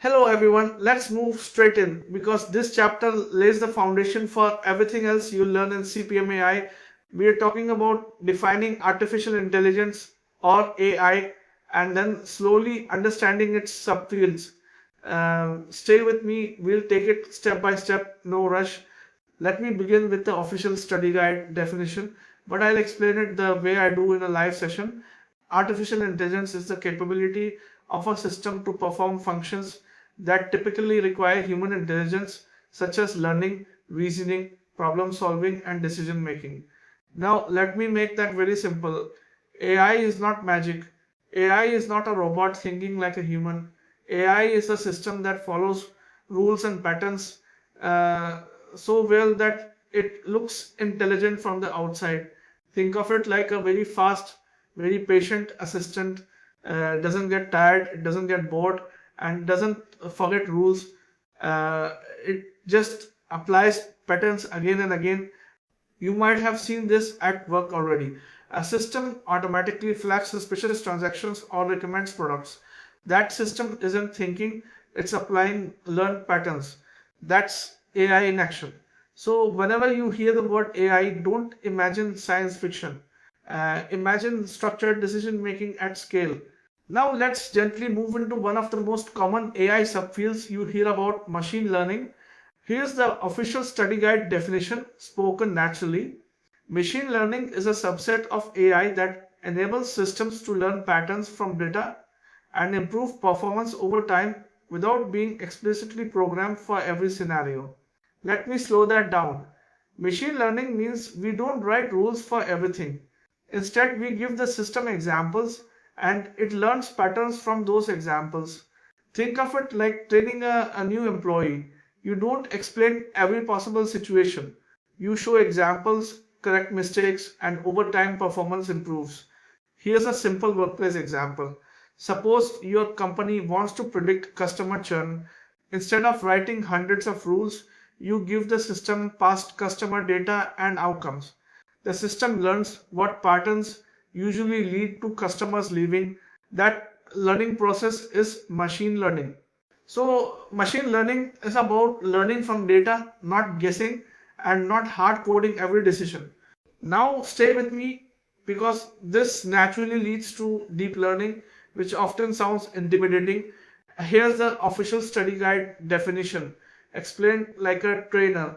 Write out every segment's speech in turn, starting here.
Hello everyone, let's move straight in because this chapter lays the foundation for everything else you'll learn in CPMAI. We are talking about defining artificial intelligence or AI and then slowly understanding its subfields. Stay with me, we'll take it step by step, no rush. Let me begin with the official study guide definition, but I'll explain it the way I do in a live session. Artificial intelligence is the capability of a system to perform functions that typically require human intelligence, such as learning, reasoning, problem solving, and decision making. Now, let me make that very simple. AI is not magic. AI is not a robot thinking like a human. AI is a system that follows rules and patterns uh, so well that it looks intelligent from the outside. Think of it like a very fast, very patient assistant. Doesn't get tired, it doesn't get bored, and doesn't forget rules. It just applies patterns again and again. You might have seen this at work already. A system automatically flags suspicious transactions or recommends products. That system isn't thinking, it's applying learned patterns. That's AI in action. So, whenever you hear the word AI, don't imagine science fiction. Imagine structured decision making at scale. Now, let's gently move into one of the most common AI subfields you hear about, machine learning. Here's the official study guide definition spoken naturally. Machine learning is a subset of AI that enables systems to learn patterns from data and improve performance over time without being explicitly programmed for every scenario. Let me slow that down. Machine learning means we don't write rules for everything. Instead, we give the system examples and it learns patterns from those examples. Think of it like training a new employee. You don't explain every possible situation. You show examples, correct mistakes, and over time performance improves. Here's a simple workplace example. Suppose your company wants to predict customer churn. Instead of writing hundreds of rules, you give the system past customer data and outcomes. The system learns what patterns usually lead to customers leaving. That learning process is machine learning. So, machine learning is about learning from data, not guessing, and not hard coding every decision. Now, stay with me because this naturally leads to deep learning, which often sounds intimidating. Here's the official study guide definition explained like a trainer.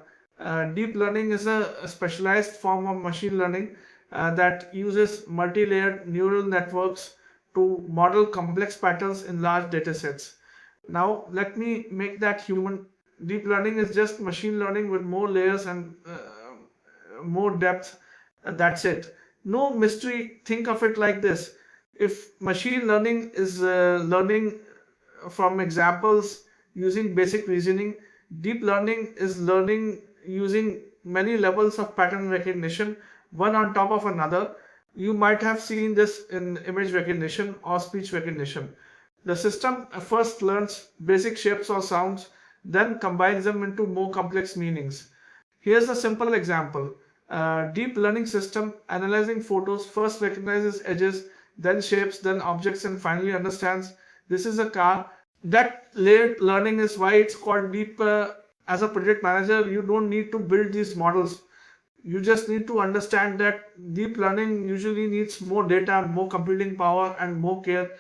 Deep learning is a specialized form of machine learning that uses multi layered neural networks to model complex patterns in large data sets. Now, let me make that human. Deep learning is just machine learning with more layers and more depth. That's it. No mystery. Think of it like this. If machine learning is learning from examples using basic reasoning, deep learning is learning using many levels of pattern recognition, one on top of another. You might have seen this in image recognition or speech recognition. The system first learns basic shapes or sounds, then combines them into more complex meanings. Here's a simple example. A deep learning system analyzing photos first recognizes edges, then shapes, then objects, and finally understands this is a car. That layered learning is why it's called deep. As a project manager, you don't need to build these models. You just need to understand that deep learning usually needs more data, more computing power, and more care.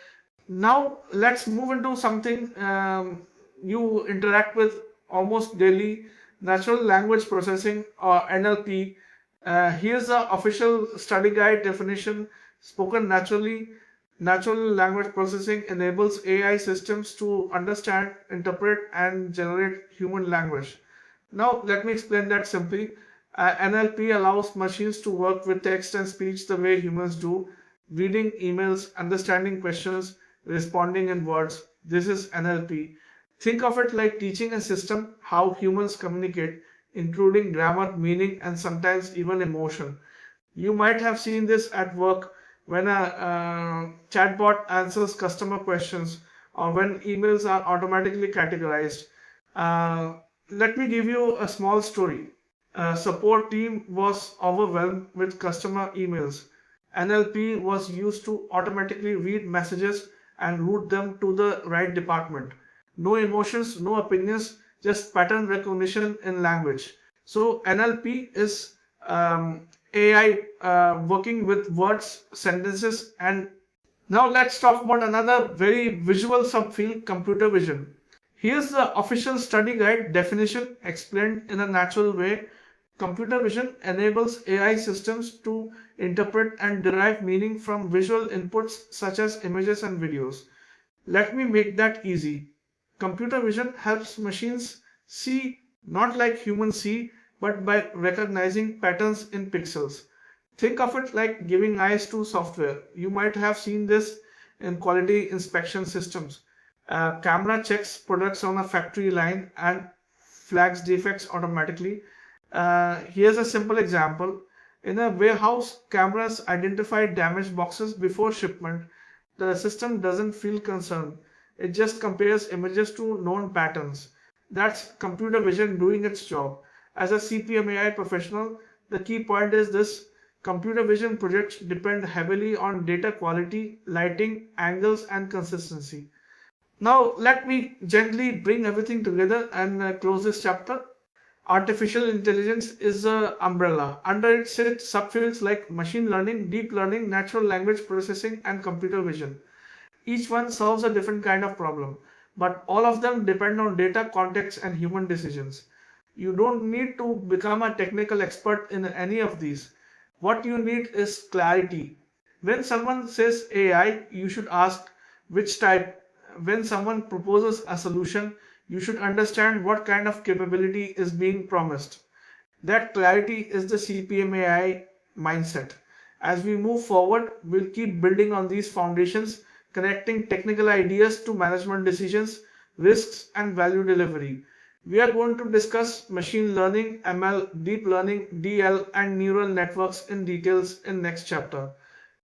Now let's move into something you interact with almost daily, natural language processing or NLP. Here's the official study guide definition spoken naturally. Natural language processing enables AI systems to understand, interpret, and generate human language. Now, let me explain that simply. NLP allows machines to work with text and speech the way humans do, reading emails, understanding questions, responding in words. This is NLP. Think of it like teaching a system how humans communicate, including grammar, meaning, and sometimes even emotion. You might have seen this at work when a chatbot answers customer questions or when emails are automatically categorized. Uh, Let me give you a small story. A support team was overwhelmed with customer emails. NLP was used to automatically read messages and route them to the right department. no emotions, no opinions, just pattern recognition in language. So NLP is AI working with words, sentences, and now let's talk about another very visual subfield, computer vision. Here's the official study guide definition explained in a natural way. Computer vision enables AI systems to interpret and derive meaning from visual inputs such as images and videos. Let me make that easy. Computer vision helps machines see not like humans see, but by recognizing patterns in pixels. Think of it like giving eyes to software. You might have seen this in quality inspection systems. A camera checks products on a factory line and flags defects automatically. Here's a simple example. In a warehouse, cameras identify damaged boxes before shipment. The system doesn't feel concerned. It just compares images to known patterns. That's computer vision doing its job. As a CPM AI professional, the key point is this: computer vision projects depend heavily on data quality, lighting, angles, and consistency. Now, let me gently bring everything together and close this chapter. Artificial intelligence is an umbrella. Under it sit subfields like machine learning, deep learning, natural language processing, and computer vision. Each one solves a different kind of problem, but all of them depend on data, context, and human decisions. You don't need to become a technical expert in any of these. What you need is clarity. When someone says AI, you should ask which type. When someone proposes a solution, you should understand what kind of capability is being promised. That clarity is the CPMAI mindset. As we move forward, we'll keep building on these foundations, connecting technical ideas to management decisions, risks, and value delivery. We are going to discuss machine learning, ML, deep learning, DL, and neural networks in details in next chapter.